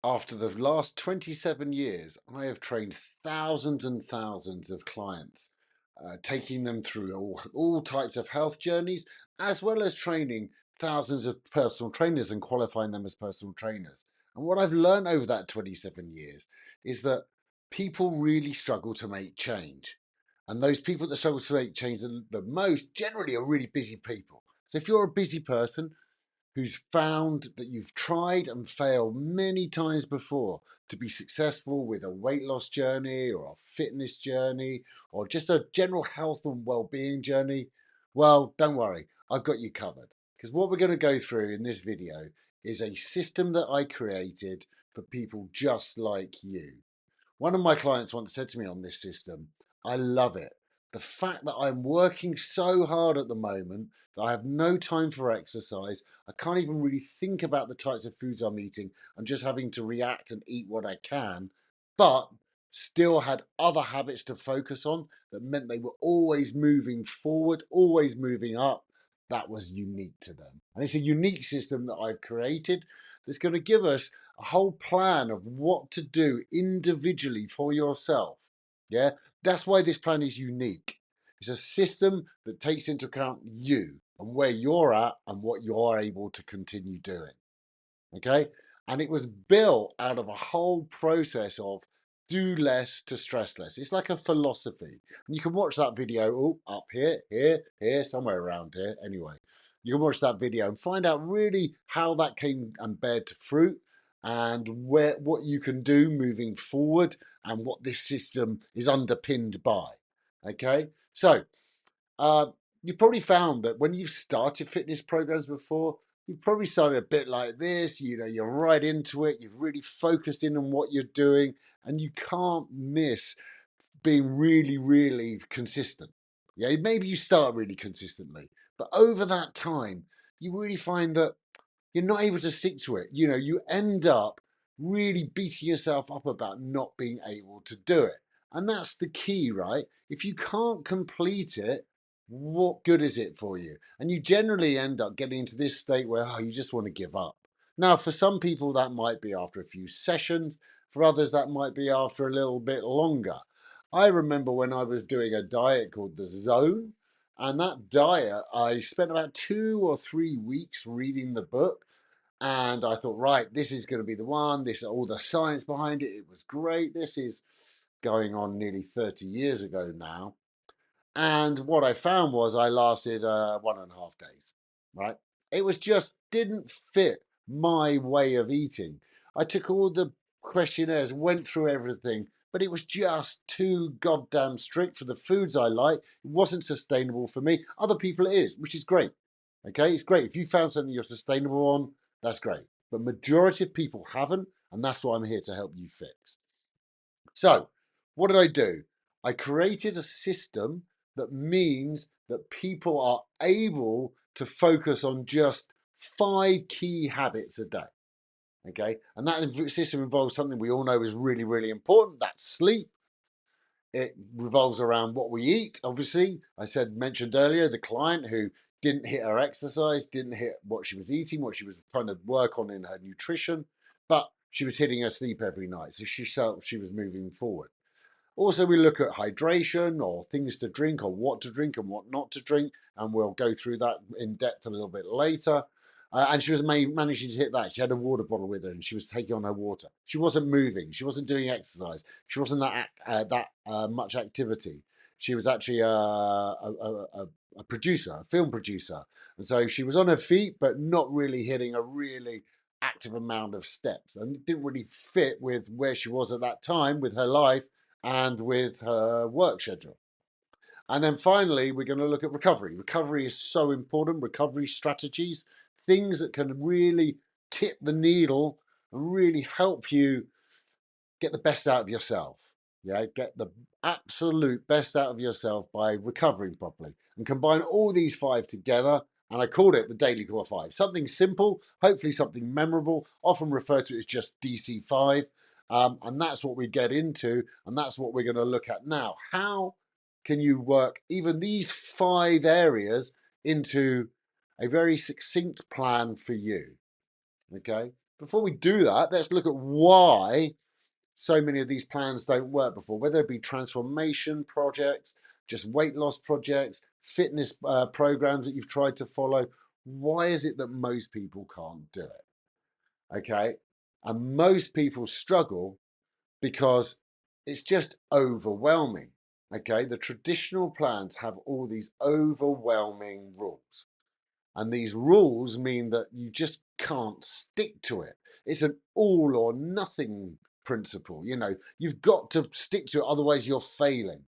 After the last 27 years, I have trained thousands and thousands of clients, taking them through all types of health journeys, as well as training thousands of personal trainers and qualifying them as personal trainers. And what I've learned over that 27 years is that people really struggle to make change. And those people that struggle to make change the most generally are really busy people. So if you're a busy person, who's found that you've tried and failed many times before to be successful with a weight loss journey or a fitness journey or just a general health and well-being journey, well, don't worry, I've got you covered. Because what we're going to go through in this video is a system that I created for people just like you. One of my clients once said to me on this system, I love it. The fact that I'm working so hard at the moment that I have no time for exercise, I can't even really think about the types of foods I'm eating. I'm just having to react and eat what I can, but still had other habits to focus on that meant they were always moving forward, always moving up. That was unique to them. And it's a unique system that I've created that's going to give us a whole plan of what to do individually for yourself. Yeah, that's why this plan is unique. It's a system that takes into account you and where you're at and what you're able to continue doing. Okay, and it was built out of a whole process of do less to stress less. It's like a philosophy, and you can watch that video up here, somewhere around here. Anyway, you can watch that video and find out really how that came and bear to fruit, and what you can do moving forward, and what this system is underpinned by. Okay, so uh, you probably found that when you've started fitness programs before, you've probably started a bit like this. You know, you're right into it. You've really focused in on what you're doing, and you can't miss being really, really consistent. Yeah, maybe you start really consistently, but over that time, you really find that you're not able to stick to it. You know, you end up really beating yourself up about not being able to do it. And that's the key, right? If you can't complete it, what good is it for you? And you generally end up getting into this state where you just want to give up. Now, for some people, that might be after a few sessions. For others, that might be after a little bit longer. I remember when I was doing a diet called the Zone, and that diet, I spent about 2 or 3 weeks reading the book, and I thought, right, this is going to be the one. This all the science behind it. It was great. This is going on nearly 30 years ago now. And what I found was I lasted 1.5 days, right? It was just didn't fit my way of eating. I took all the questionnaires, went through everything, but it was just too goddamn strict for the foods I like. It wasn't sustainable for me. Other people it is, which is great. Okay, it's great. If you found something you're sustainable on, that's great. But majority of people haven't, and that's what I'm here to help you fix. So, what did I do? I created a system that means that people are able to focus on just 5 key habits a day. Okay, and that system involves something we all know is really, really important. That's sleep. It revolves around what we eat. Obviously, mentioned earlier, the client who didn't hit her exercise, didn't hit what she was eating, what she was trying to work on in her nutrition, but she was hitting her sleep every night. So she felt she was moving forward. Also, we look at hydration or things to drink or what to drink and what not to drink, and we'll go through that in depth a little bit later. And she was managing to hit that. She had a water bottle with her, and she was taking on her water. She wasn't moving. She wasn't doing exercise. She wasn't that much activity. She was actually a producer, a film producer, and so she was on her feet, but not really hitting a really active amount of steps, and it didn't really fit with where she was at that time with her life and with her work schedule. And then finally, we're going to look at recovery. Recovery is so important. Recovery strategies, things that can really tip the needle and really help you get the best out of yourself. Yeah, get the absolute best out of yourself by recovering properly, and combine all these 5 together. And I called it the Daily Core 5. Something simple, hopefully something memorable, often referred to as just DC5. And that's what we get into, and that's what we're going to look at now. How can you work even these 5 areas into a very succinct plan for you? Okay. before we do that, let's look at why so many of these plans don't work before, whether it be transformation projects, just weight loss projects, fitness programs that you've tried to follow. Why is it that most people can't do it? Okay. And most people struggle because it's just overwhelming. Okay. The traditional plans have all these overwhelming rules. And these rules mean that you just can't stick to it. It's an all or nothing principle. You know, you've got to stick to it, otherwise, you're failing.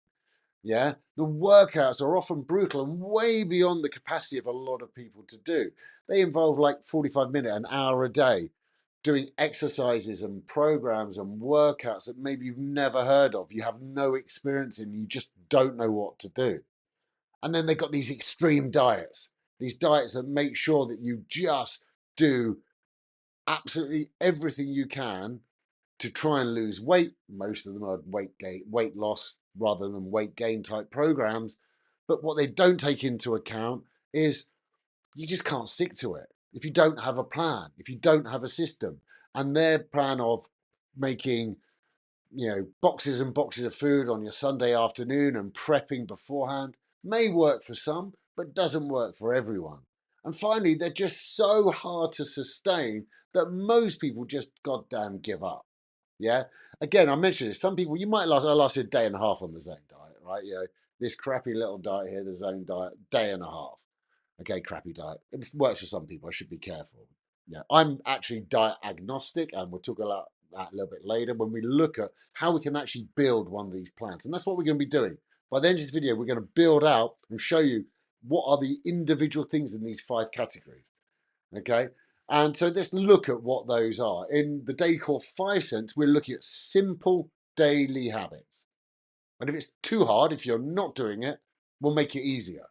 Yeah. The workouts are often brutal and way beyond the capacity of a lot of people to do. They involve like 45 minutes, an hour a day, doing exercises and programs and workouts that maybe you've never heard of, you have no experience in, you just don't know what to do. And then they've got these extreme diets, these diets that make sure that you just do absolutely everything you can to try and lose weight. Most of them are weight loss rather than weight gain type programs. But what they don't take into account is you just can't stick to it if you don't have a plan, if you don't have a system. And their plan of making, boxes and boxes of food on your Sunday afternoon and prepping beforehand may work for some, but doesn't work for everyone. And finally, they're just so hard to sustain that most people just goddamn give up. Yeah. Again, I mentioned this. Some people, you might last a day and a half on the zone diet, right? This crappy little diet here, the zone diet, day and a half. Okay, crappy diet. It works for some people. I should be careful. Yeah, I'm actually diet agnostic, and we'll talk about that a little bit later when we look at how we can actually build one of these plans. And that's what we're going to be doing. By the end of this video, we're going to build out and show you what are the individual things in these 5 categories. Okay, and so let's look at what those are. In the daily core 5 cents, we're looking at simple daily habits. And if it's too hard, if you're not doing it, we'll make it easier.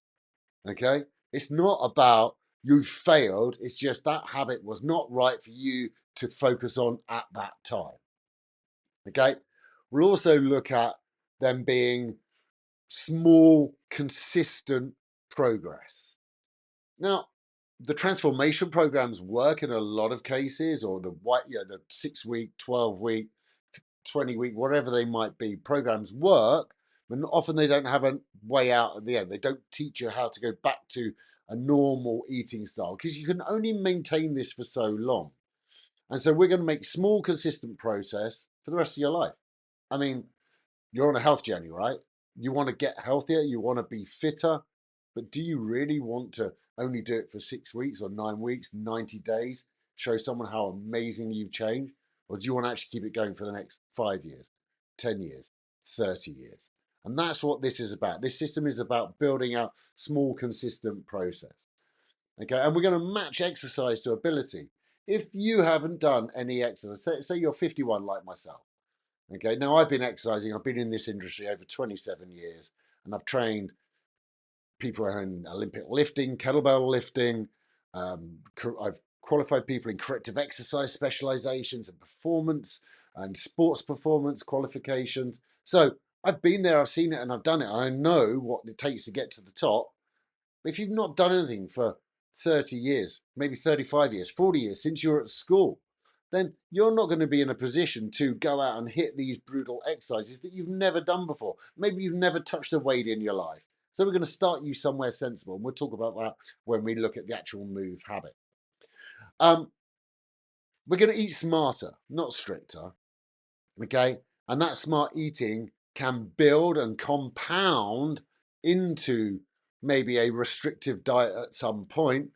Okay, it's not about you failed, it's just that habit was not right for you to focus on at that time. Okay, we'll also look at them being small, consistent progress. Now, the transformation programs work in a lot of cases, or the 6-week, 12-week, 20-week, whatever they might be, programs work, but often they don't have a way out at the end. They don't teach you how to go back to a normal eating style because you can only maintain this for so long. And so we're going to make small, consistent process for the rest of your life. I mean, you're on a health journey, right? You want to get healthier, you want to be fitter, but do you really want to only do it for 6 weeks or 9 weeks, 90 days, show someone how amazing you've changed? Or do you want to actually keep it going for the next 5 years, 10 years, 30 years? And that's what this is about. This system is about building out small, consistent process. Okay, and we're going to match exercise to ability. If you haven't done any exercise, say you're 51 like myself, okay, now I've been exercising, I've been in this industry over 27 years, and I've trained people in Olympic lifting, kettlebell lifting. I've qualified people in corrective exercise specializations and performance and sports performance qualifications. So I've been there, I've seen it, and I've done it. I know what it takes to get to the top. But if you've not done anything for 30 years, maybe 35 years, 40 years since you were at school, then you're not going to be in a position to go out and hit these brutal exercises that you've never done before. Maybe you've never touched a weight in your life. So we're going to start you somewhere sensible. And we'll talk about that when we look at the actual move habit. Um, we're going to eat smarter, not stricter. Okay. And that smart eating can build and compound into maybe a restrictive diet at some point.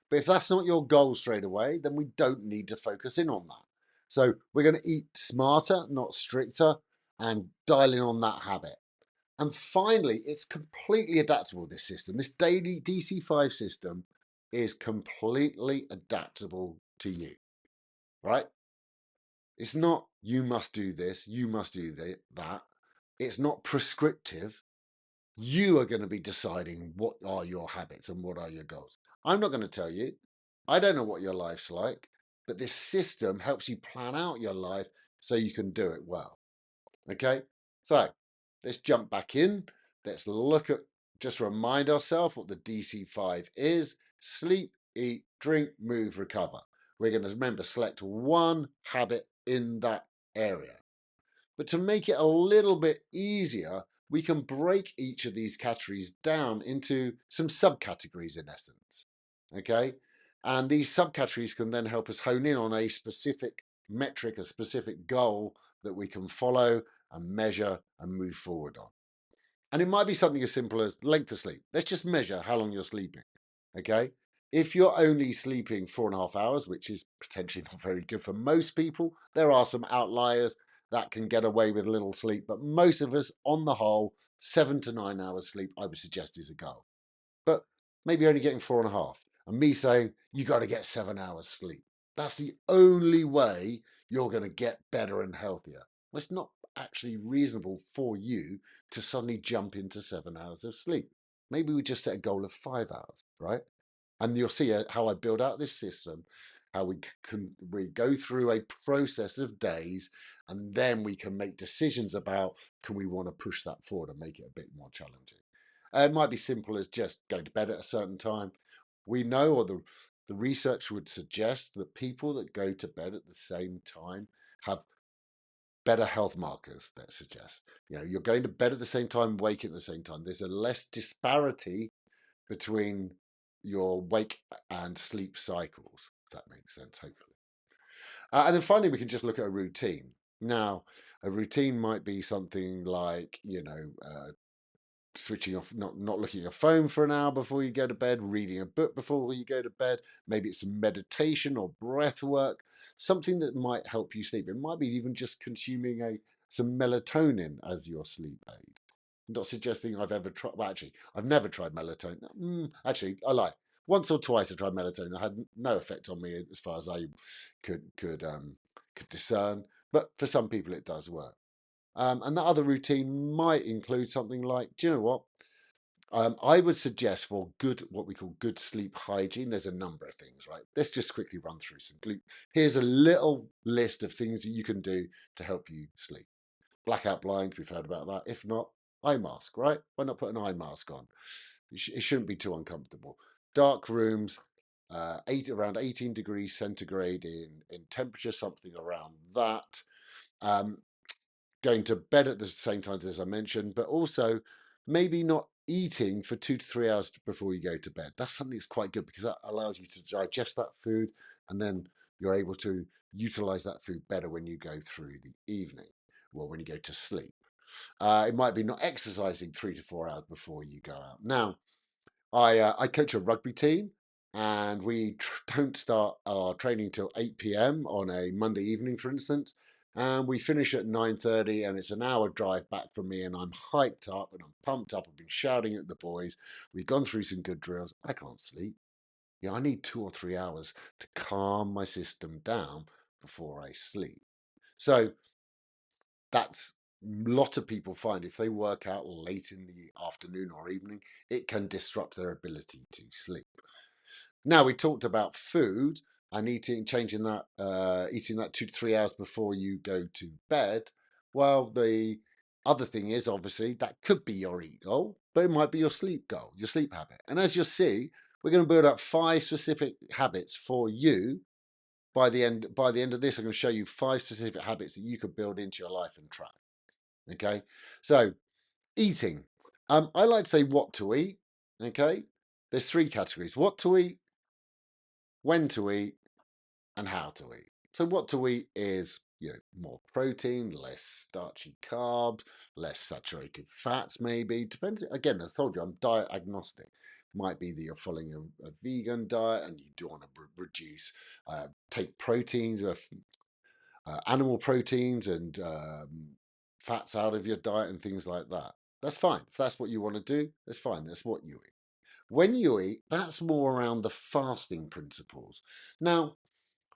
But if that's not your goal straight away, then we don't need to focus in on that. So we're going to eat smarter, not stricter, and dial in on that habit. And finally, it's completely adaptable, this system. This daily DC5 system is completely adaptable to you, right? It's not you must do this, you must do that. It's not prescriptive. You are going to be deciding what are your habits and what are your goals. I'm not going to tell you. I don't know what your life's like, but this system helps you plan out your life so you can do it well. Okay, so let's jump back in. Let's look at, just remind ourselves what the DC5 is: sleep, eat, drink, move, recover. We're going to remember select one habit in that area. But to make it a little bit easier, we can break each of these categories down into some subcategories in essence. Okay. And these subcategories can then help us hone in on a specific metric, a specific goal that we can follow and measure and move forward on. And it might be something as simple as length of sleep. Let's just measure how long you're sleeping. Okay. If you're only sleeping 4.5 hours, which is potentially not very good for most people, there are some outliers that can get away with little sleep. But most of us, on the whole, 7 to 9 hours sleep, I would suggest is a goal. But maybe only getting 4.5. And me saying, you got to get 7 hours sleep. That's the only way you're going to get better and healthier. Well, it's not actually reasonable for you to suddenly jump into 7 hours of sleep. Maybe we just set a goal of 5 hours, right? And you'll see how I build out this system, how we go through a process of days, and then we can make decisions about can we want to push that forward and make it a bit more challenging. It might be simple as just going to bed at a certain time. We know, or the research would suggest that people that go to bed at the same time have better health markers that suggest, you're going to bed at the same time, waking at the same time. There's a less disparity between your wake and sleep cycles, if that makes sense, hopefully. And then finally, we can just look at a routine. Now, a routine might be something like, switching off, not looking at your phone for an hour before you go to bed, reading a book before you go to bed. Maybe it's some meditation or breath work, something that might help you sleep. It might be even just consuming some melatonin as your sleep aid. I'm not suggesting I've ever tried. Well, actually, I've never tried melatonin. Actually, I lie. Once or twice I tried melatonin. It had no effect on me as far as I could discern. But for some people, it does work. And that other routine might include something like, do you know what? I would suggest for what we call good sleep hygiene, there's a number of things, right? Let's just quickly run through some. Here's a little list of things that you can do to help you sleep. Blackout blinds, we've heard about that. If not, eye mask, right? Why not put an eye mask on? It shouldn't be too uncomfortable. Dark rooms, around 18 degrees centigrade in temperature, something around that. Um, Going to bed at the same time as I mentioned, but also maybe not eating for 2 to 3 hours before you go to bed. That's something that's quite good because that allows you to digest that food, and then you're able to utilize that food better when you go through the evening, well, when you go to sleep. It might be not exercising 3 to 4 hours before you go out. Now, I coach a rugby team, and we don't start our training till 8 p.m. on a Monday evening, for instance. And we finish at 9:30, and it's an hour drive back from me, and I'm hyped up and I'm pumped up. I've been shouting at the boys. We've gone through some good drills. I can't sleep. Yeah, I need 2 or 3 hours to calm my system down before I sleep. So that's a lot of people find if they work out late in the afternoon or evening, it can disrupt their ability to sleep. Now, we talked about food and changing that, eating that 2 to 3 hours before you go to bed. Well, the other thing is obviously that could be your eat goal, but it might be your sleep goal, your sleep habit. And as you'll see, we're going to build up 5 specific habits for you. By the end of this, I'm going to show you 5 specific habits that you could build into your life and track. Okay, so eating. I like to say what to eat. Okay, there's 3 categories: what to eat, when to eat, and how to eat. So what to eat is, more protein, less starchy carbs, less saturated fats, maybe. Depends. Again, as I told you, I'm diet agnostic. Might be that you're following a vegan diet and you do want to reduce, take proteins, animal proteins and fats out of your diet and things like that. That's fine. If that's what you want to do, that's fine. That's what you eat. When you eat, that's more around the fasting principles. Now,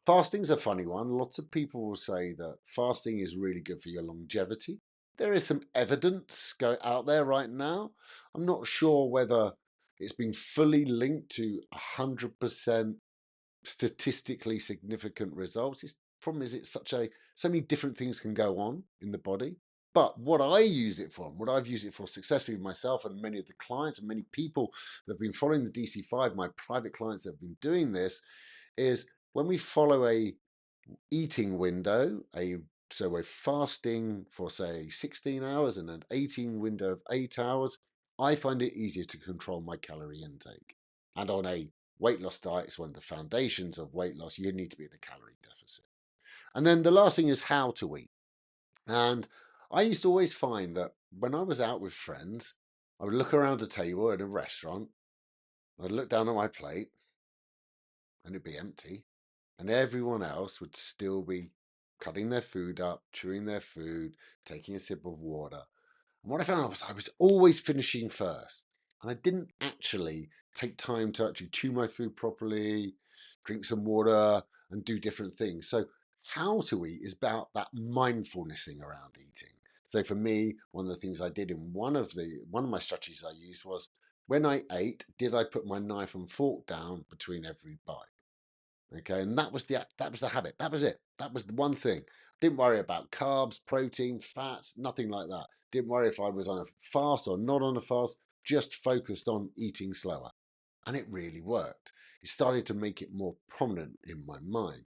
fasting's a funny one. Lots of people will say that fasting is really good for your longevity. There is some evidence out there right now. I'm not sure whether it's been fully linked to 100% statistically significant results. The problem is it's so many different things can go on in the body. But what I use it for, and what I've used it for successfully with myself and many of the clients and many people that have been following the DC5, my private clients that have been doing this, is when we follow a eating window, so we're fasting for say 16 hours and an 18 window of 8 hours, I find it easier to control my calorie intake. And on a weight loss diet, it's one of the foundations of weight loss. You need to be in a calorie deficit. And then the last thing is how to eat. And I used to always find that when I was out with friends, I would look around a table at a restaurant, I'd look down at my plate and it'd be empty. And everyone else would still be cutting their food up, chewing their food, taking a sip of water. And what I found out was I was always finishing first. And I didn't actually take time to actually chew my food properly, drink some water, and do different things. So, how to eat is about that mindfulness thing around eating. So for me, one of the things I did in one of my strategies I used was when I ate, did I put my knife and fork down between every bite? Okay, and that was the habit. That was it. That was the one thing. Didn't worry about carbs, protein, fats, nothing like that. Didn't worry if I was on a fast or not on a fast. Just focused on eating slower, and it really worked. It started to make it more prominent in my mind,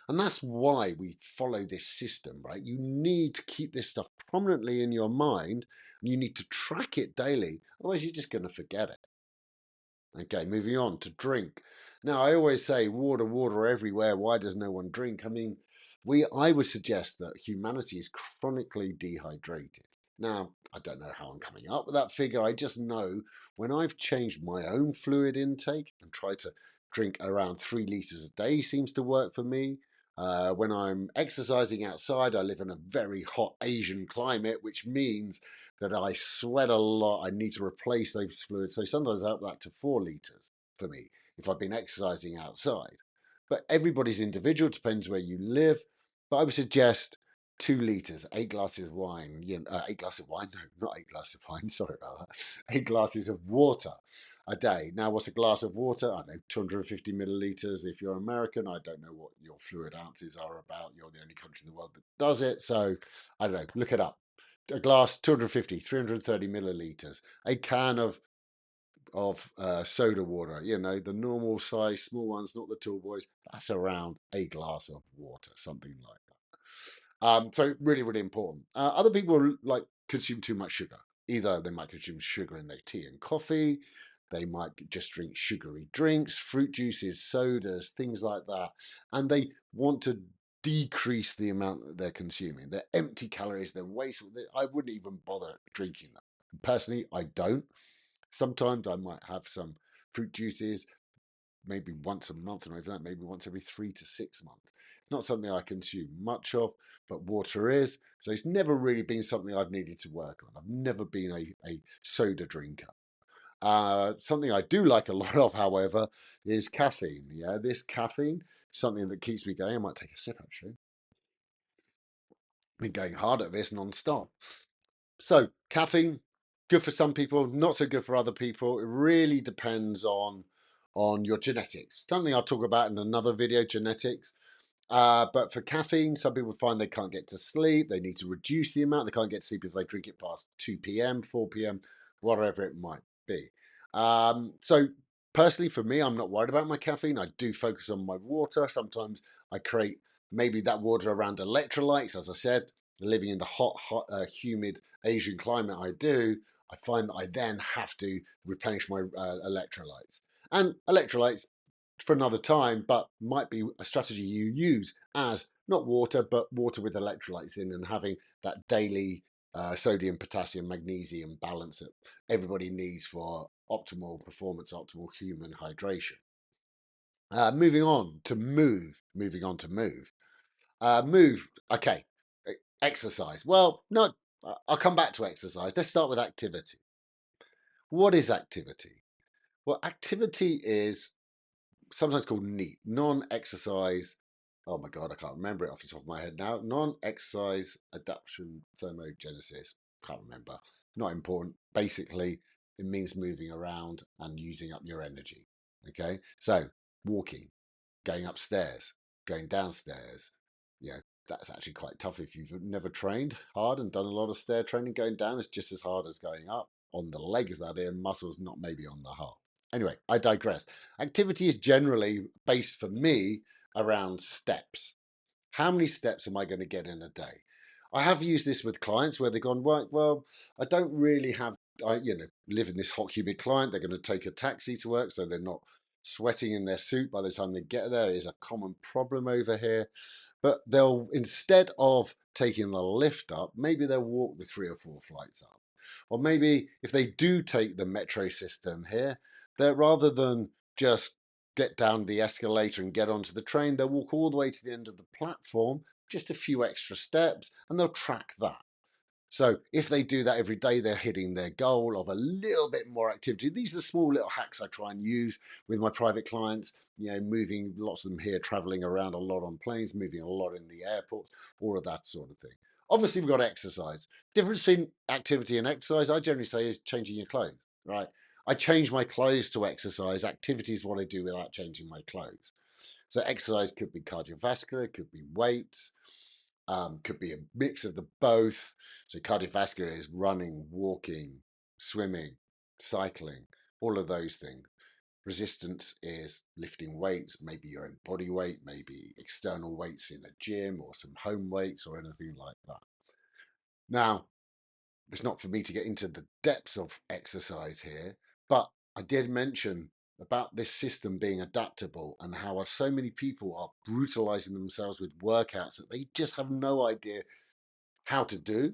and that's why we follow this system, right? You need to keep this stuff prominently in your mind, and you need to track it daily. Otherwise, you're just going to forget it. Okay, moving on to drink. Now, I always say water, water everywhere. Why does no one drink? I mean, I would suggest that humanity is chronically dehydrated. Now, I don't know how I'm coming up with that figure. I just know when I've changed my own fluid intake and tried to drink around 3 litres a day seems to work for me. When I'm exercising outside, I live in a very hot Asian climate, which means that I sweat a lot. I need to replace those fluids. So sometimes I up that to 4 litres for me if I've been exercising outside. But everybody's individual, depends where you live. But I would suggest 2 litres, 8 glasses of wine. 8 glasses of wine? No, not 8 glasses of wine. Sorry about that. 8 glasses of water a day. Now, what's a glass of water? I don't know, 250 millilitres. If you're American, I don't know what your fluid ounces are about. You're the only country in the world that does it. So I don't know, look it up. A glass, 250, 330 millilitres. A can of soda water, the normal size, small ones, not the tall boys. That's around a glass of water, something like that. So really, really important. Other people like consume too much sugar. Either they might consume sugar in their tea and coffee, they might just drink sugary drinks, fruit juices, sodas, things like that, and they want to decrease the amount that they're consuming. They're empty calories, they're wasteful. I wouldn't even bother drinking them. Personally, I don't. Sometimes I might have some fruit juices, maybe once a month, and over that, maybe once every 3 to 6 months. It's not something I consume much of, but water is. So it's never really been something I've needed to work on. I've never been a soda drinker. Something I do like a lot of, however, is caffeine. Yeah, this caffeine, something that keeps me going. I might take a sip actually. Been going hard at this non-stop. So caffeine, good for some people, not so good for other people. It really depends on your genetics. Something I'll talk about in another video, genetics. But for caffeine, some people find they can't get to sleep. They need to reduce the amount. They can't get to sleep if they drink it past 2 p.m., 4 p.m., whatever it might be. So personally, for me, I'm not worried about my caffeine. I do focus on my water. Sometimes I create maybe that water around electrolytes. As I said, living in the humid Asian climate I find that I then have to replenish my electrolytes. And electrolytes for another time, but might be a strategy you use as not water, but water with electrolytes in and having that daily sodium, potassium, magnesium balance that everybody needs for optimal performance, optimal human hydration. Moving on to move. Moving on to move. Move. Okay. Exercise. Well, no, I'll come back to exercise. Let's start with activity. What is activity? Well, activity is sometimes called NEAT, non-exercise. Oh my God, I can't remember it off the top of my head now. Non-exercise adaptation thermogenesis. Can't remember. Not important. Basically, it means moving around and using up your energy. Okay, so walking, going upstairs, going downstairs. You know, that's actually quite tough if you've never trained hard and done a lot of stair training. Going down is just as hard as going up on the legs, that is, muscles, not maybe on the heart. Anyway, I digress. Activity is generally based for me around steps. How many steps am I going to get in a day? I have used this with clients where they've gone, right, well, I don't really have, live in this hot, humid client. They're going to take a taxi to work, so they're not sweating in their suit by the time they get there. It is a common problem over here. But they'll, instead of taking the lift up, maybe they'll walk the 3 or 4 flights up. Or maybe if they do take the metro system here, they're rather than just get down the escalator and get onto the train, they'll walk all the way to the end of the platform, just a few extra steps, and they'll track that. So if they do that every day, they're hitting their goal of a little bit more activity. These are the small little hacks I try and use with my private clients, moving lots of them here, traveling around a lot on planes, moving a lot in the airports, all of that sort of thing. Obviously, we've got exercise. Difference between activity and exercise, I generally say, is changing your clothes, right? I change my clothes to exercise. Activity is what I do without changing my clothes. So exercise could be cardiovascular, could be weights, could be a mix of the both. So cardiovascular is running, walking, swimming, cycling, all of those things. Resistance is lifting weights, maybe your own body weight, maybe external weights in a gym or some home weights or anything like that. Now, it's not for me to get into the depths of exercise here, but I did mention about this system being adaptable and how so many people are brutalizing themselves with workouts that they just have no idea how to do,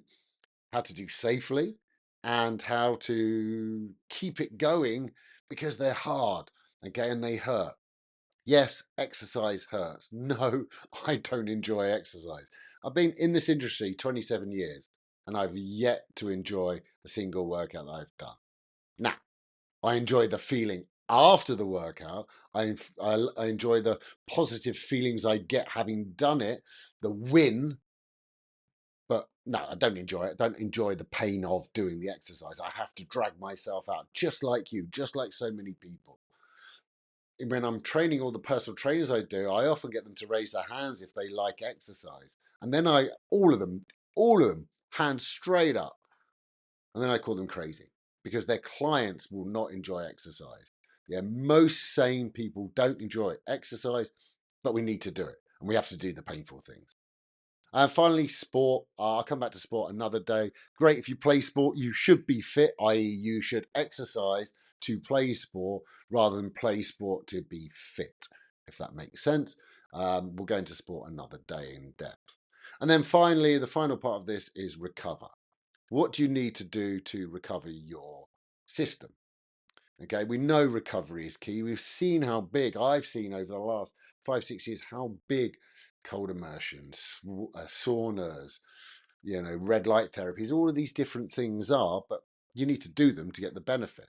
how to do safely, and how to keep it going because they're hard, okay, and they hurt. Yes, exercise hurts. No, I don't enjoy exercise. I've been in this industry 27 years and I've yet to enjoy a single workout that I've done. Now, I enjoy the feeling after the workout. I enjoy the positive feelings I get having done it, the win. But no, I don't enjoy it. I don't enjoy the pain of doing the exercise. I have to drag myself out, just like you, just like so many people. When I'm training all the personal trainers I do, I often get them to raise their hands if they like exercise. And then all of them, hands straight up. And then I call them crazy because their clients will not enjoy exercise. Yeah, most sane people don't enjoy exercise, but we need to do it. And we have to do the painful things. And finally, sport. I'll come back to sport another day. Great if you play sport, you should be fit, i.e., you should exercise to play sport rather than play sport to be fit, if that makes sense. We'll go into sport another day in depth. And then finally, the final part of this is recover. What do you need to do to recover your system? Okay, we know recovery is key. We've seen how big, I've seen over the last 5, 6 years, how big cold immersions, saunas, red light therapies, all of these different things are, but you need to do them to get the benefit.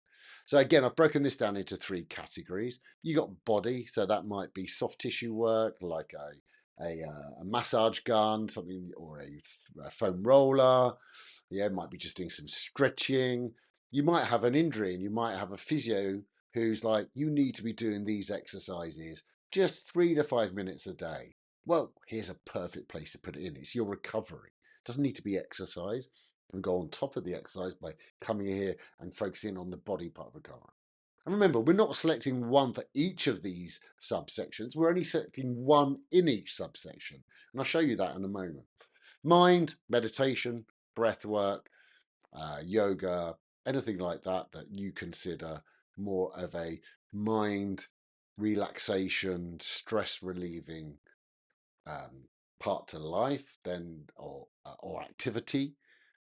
So again, I've broken this down into 3 categories. You got body, so that might be soft tissue work like a massage gun, something, or a foam roller. Yeah, it might be just doing some stretching. You might have an injury and you might have a physio who's like, you need to be doing these exercises just 3 to 5 minutes a day. Well, here's a perfect place to put it in. It's your recovery. It doesn't need to be exercise. You can go on top of the exercise by coming here and focusing on the body part of recovery. And remember, we're not selecting one for each of these subsections. We're only selecting one in each subsection. And I'll show you that in a moment. Mind, meditation, breath work, yoga, anything like that that you consider more of a mind relaxation, stress relieving part to life, then or activity,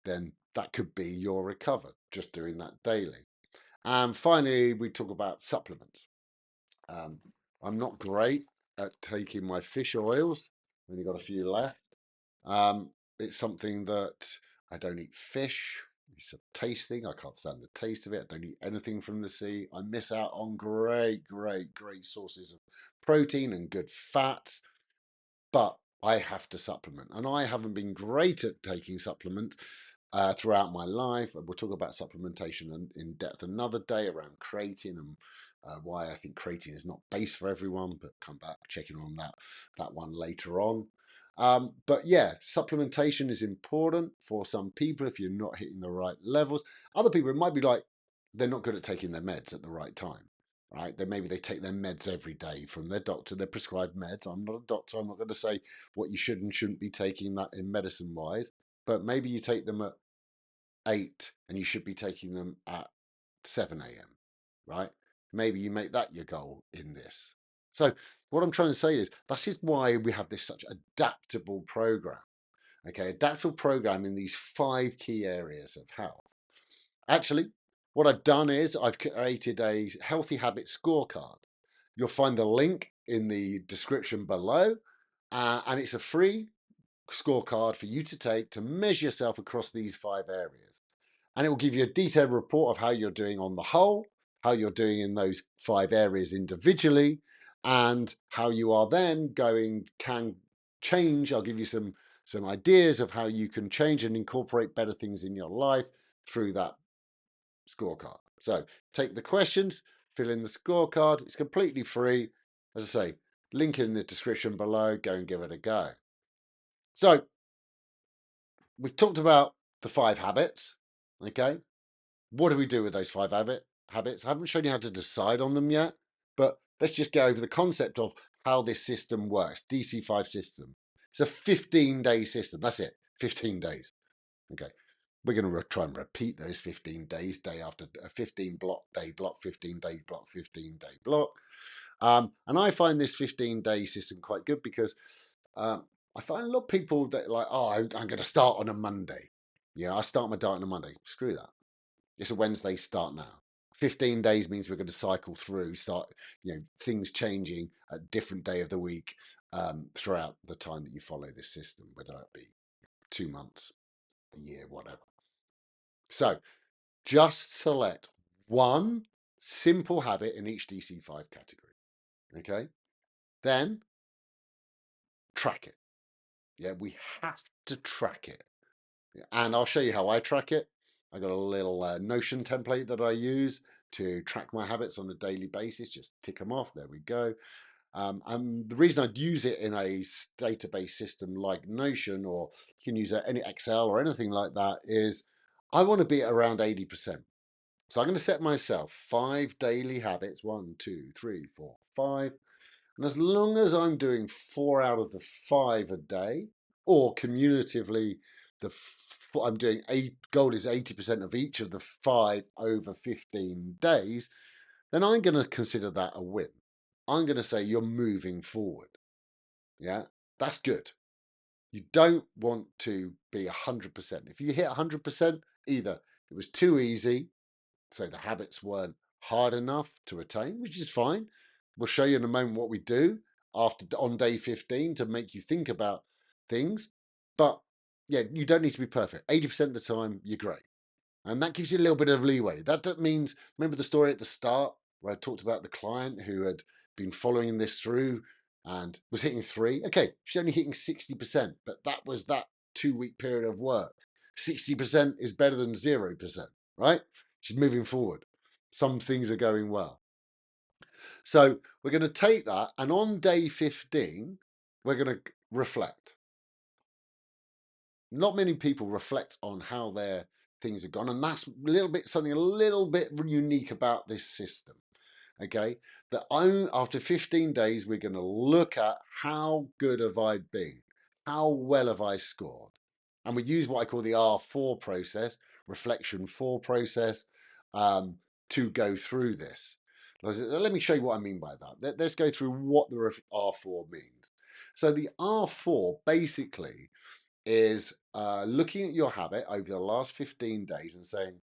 then that could be your recover, just doing that daily. And finally, we talk about supplements. Um, I'm not great at taking my fish oils. I've only got a few left. It's something that I don't eat fish. It's a taste thing. I can't stand the taste of it. I don't eat anything from the sea. I miss out on great sources of protein and good fats, but I have to supplement. And I haven't been great at taking supplements throughout my life. We'll talk about supplementation in depth another day around creatine and why I think creatine is not base for everyone, but come back checking on that one later on. But yeah, supplementation is important for some people if you're not hitting the right levels. Other people, it might be like they're not good at taking their meds at the right time. right? Then maybe they take their meds every day from their doctor, their prescribed meds. I'm not a doctor. I'm not going to say what you should and shouldn't be taking that in medicine wise, but maybe you take them at 8 and you should be taking them at 7 a.m., right? Maybe you make that your goal in this. So what I'm trying to say is that is why we have this such adaptable program. Okay, adaptable program in these 5 key areas of health. Actually, what I've done is I've created a healthy habit scorecard. You'll find the link in the description below, and it's a free scorecard for you to take to measure yourself across these 5 areas. And it will give you a detailed report of how you're doing on the whole, how you're doing in those 5 areas individually, and how you are then can change. I'll give you some ideas of how you can change and incorporate better things in your life through that scorecard. So take the questions, fill in the scorecard. It's completely free. As I say, link in the description below. Go and give it a go. So we've talked about the 5 habits. Okay. What do we do with those 5 habits? I haven't shown you how to decide on them yet, but let's just go over the concept of how this system works. DC5 system. It's a 15-day system. That's it. 15 days. Okay. We're going to try and repeat those 15 days, day after a 15 block, day block, 15 day block, 15 day block. And I find this 15-day system quite good because I find a lot of people that like, oh, I'm going to start on a Monday. I start my diet on a Monday. Screw that. It's a Wednesday start now. 15 days means we're going to cycle through, start, things changing at a different day of the week throughout the time that you follow this system, whether that be 2 months, a year, whatever. So just select one simple habit in each DC5 category. Okay. Then track it. Yeah, we have to track it. And I'll show you how I track it. I got a little Notion template that I use to track my habits on a daily basis. Just tick them off. There we go. And the reason I'd use it in a database system like Notion, or you can use any Excel or anything like that, is I want to be at around 80%. So I'm going to set myself 5 daily habits. 1, 2, 3, 4, 5. And as long as I'm doing 4 out of the 5 a day, or cumulatively, I'm doing goal is 80% of each of the 5 over 15 days, then I'm going to consider that a win. I'm going to say you're moving forward. Yeah, that's good. You don't want to be 100%. If you hit 100%, either it was too easy, so the habits weren't hard enough to attain, which is fine. We'll show you in a moment what we do on day 15 to make you think about things. But yeah, you don't need to be perfect. 80% of the time, you're great. And that gives you a little bit of leeway. That means, remember the story at the start where I talked about the client who had been following this through and was hitting 3? Okay, she's only hitting 60%, but that was that 2-week period of work. 60% is better than 0%, right? She's moving forward. Some things are going well. So we're going to take that, and on day 15, we're going to reflect. Not many people reflect on how their things have gone, and that's something a little bit unique about this system. Okay, that after 15 days, we're going to look at how good have I been, how well have I scored, and we use what I call the R4 process, reflection 4 process, to go through this. Let me show you what I mean by that. Let's go through what the R4 means. So the R4 basically is looking at your habit over the last 15 days and saying,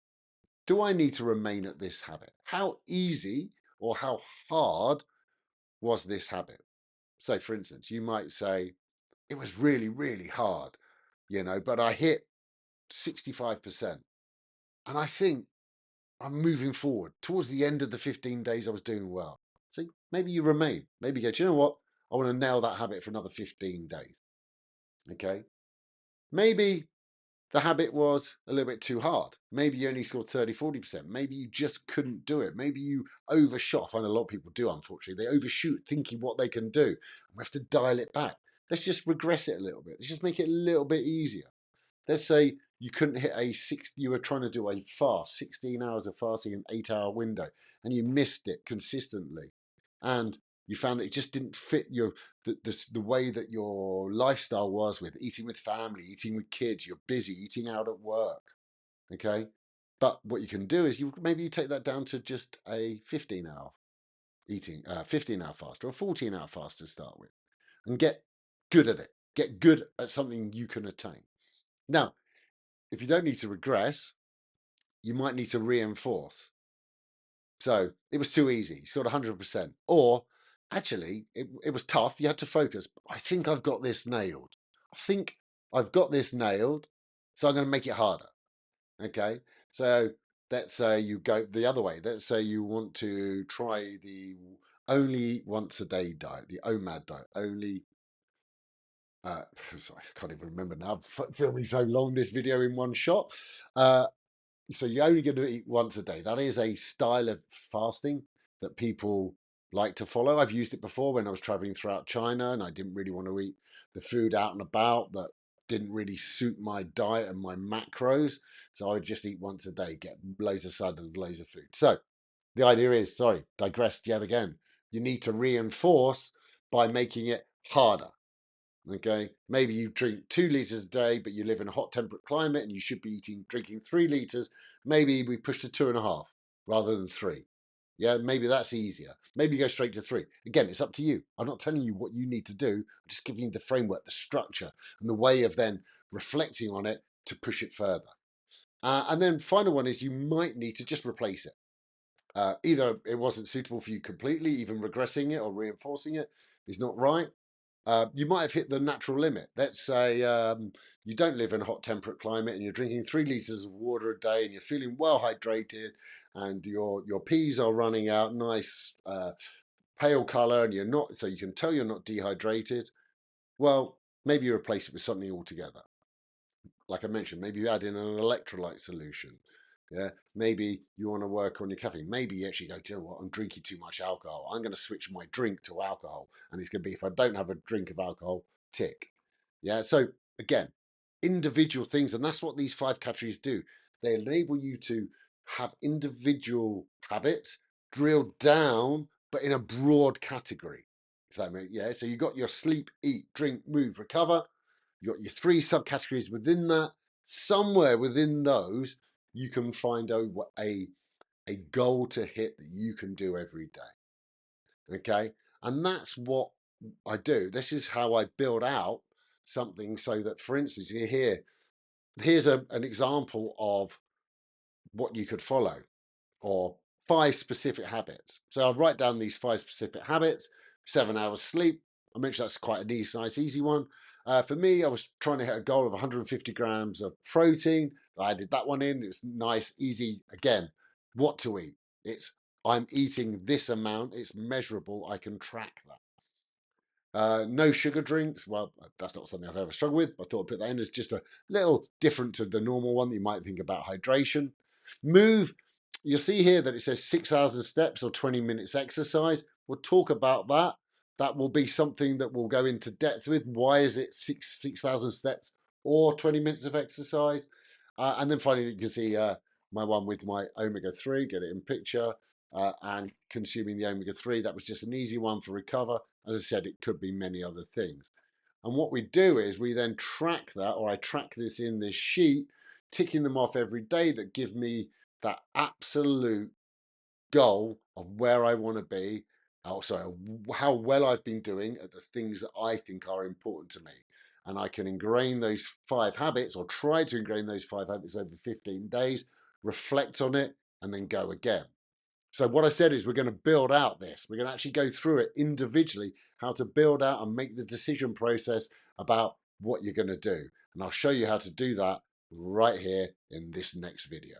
do I need to remain at this habit? How easy or how hard was this habit? So, for instance, you might say, it was really, really hard, but I hit 65%. And I think I'm moving forward. Towards the end of the 15 days, I was doing well. See, maybe you remain. Maybe you go, do you know what? I want to nail that habit for another 15 days. Okay. Maybe the habit was a little bit too hard. Maybe you only scored 30, 40%. Maybe you just couldn't do it. Maybe you overshot. I find a lot of people do, unfortunately. They overshoot thinking what they can do. And we have to dial it back. Let's just regress it a little bit. Let's just make it a little bit easier. Let's say you couldn't hit you were trying to do a fast, 16 hours of fasting, an 8-hour window, and you missed it consistently. And you found that it just didn't fit the way that your lifestyle was, with eating with family, eating with kids, you're busy, eating out at work. Okay. But what you can do is maybe you take that down to just a 15-hour eating, 15-hour fast or a 14-hour fast to start with, and get good at it. Get good at something you can attain. Now, if you don't need to regress, you might need to reinforce. So it was too easy. You scored 100%. Or actually, it was tough. You had to focus. I think I've got this nailed. I think I've got this nailed. So I'm going to make it harder. Okay. So let's say you go the other way. Let's say you want to try the only once a day diet, the OMAD diet, only. Sorry, I can't even remember now. Filming so long this video in one shot. So you're only going to eat once a day. That is a style of fasting that people like to follow. I've used it before when I was traveling throughout China and I didn't really want to eat the food out and about that didn't really suit my diet and my macros. So I would just eat once a day, get loads of salads, loads of food. So the idea is, sorry, digressed yet again. You need to reinforce by making it harder. Okay, maybe you drink 2 liters a day, but you live in a hot temperate climate and you should be drinking 3 liters. Maybe we push to 2.5 rather than 3. Yeah, maybe that's easier. Maybe you go straight to 3. Again, it's up to you. I'm not telling you what you need to do. I'm just giving you the framework, the structure, and the way of then reflecting on it to push it further. And then final one is you might need to just replace it. Either it wasn't suitable for you completely, even regressing it or reinforcing it is not right. You might have hit the natural limit. Let's say you don't live in a hot temperate climate and you're drinking 3 liters of water a day and you're feeling well hydrated and your peas are running out, nice pale color, and you're not, so you can tell you're not dehydrated. Well, maybe you replace it with something altogether. Like I mentioned, maybe you add in an electrolyte solution. Yeah, maybe you want to work on your caffeine. Maybe you actually go, do you know what? I'm drinking too much alcohol. I'm going to switch my drink to alcohol. And it's going to be, if I don't have a drink of alcohol, tick. Yeah. So again, individual things. And that's what these 5 categories do. They enable you to have individual habits drilled down, but in a broad category. If that makes, yeah. So you got your sleep, eat, drink, move, recover. You got your 3 subcategories within that. Somewhere within those, you can find a goal to hit that you can do every day. Okay. And that's what I do. This is how I build out something so that, for instance, here's an example of what you could follow, or 5 specific habits. So I'll write down these 5 specific habits. 7 hours sleep. I mentioned that's quite a nice, easy one. For me, I was trying to hit a goal of 150 grams of protein. I added that one in. It was nice, easy. Again, what to eat. I'm eating this amount. It's measurable. I can track that. No sugar drinks. Well, that's not something I've ever struggled with. I thought I'd put that in as just a little different to the normal one that you might think about hydration. Move. You'll see here that it says 6,000 steps or 20 minutes exercise. We'll talk about that. That will be something that we'll go into depth with. Why is it 6,000 steps or 20 minutes of exercise? And then finally, you can see my one with my omega-3, get it in picture, and consuming the omega-3. That was just an easy one for recover. As I said, it could be many other things. And what we do is we then track that, or I track this in this sheet, ticking them off every day that give me that absolute goal of where I want to be. Oh, sorry, how well I've been doing at the things that I think are important to me. And I can ingrain those 5 habits, or try to ingrain those 5 habits over 15 days, reflect on it, and then go again. So what I said is we're going to build out this. We're going to actually go through it individually, how to build out and make the decision process about what you're going to do. And I'll show you how to do that right here in this next video.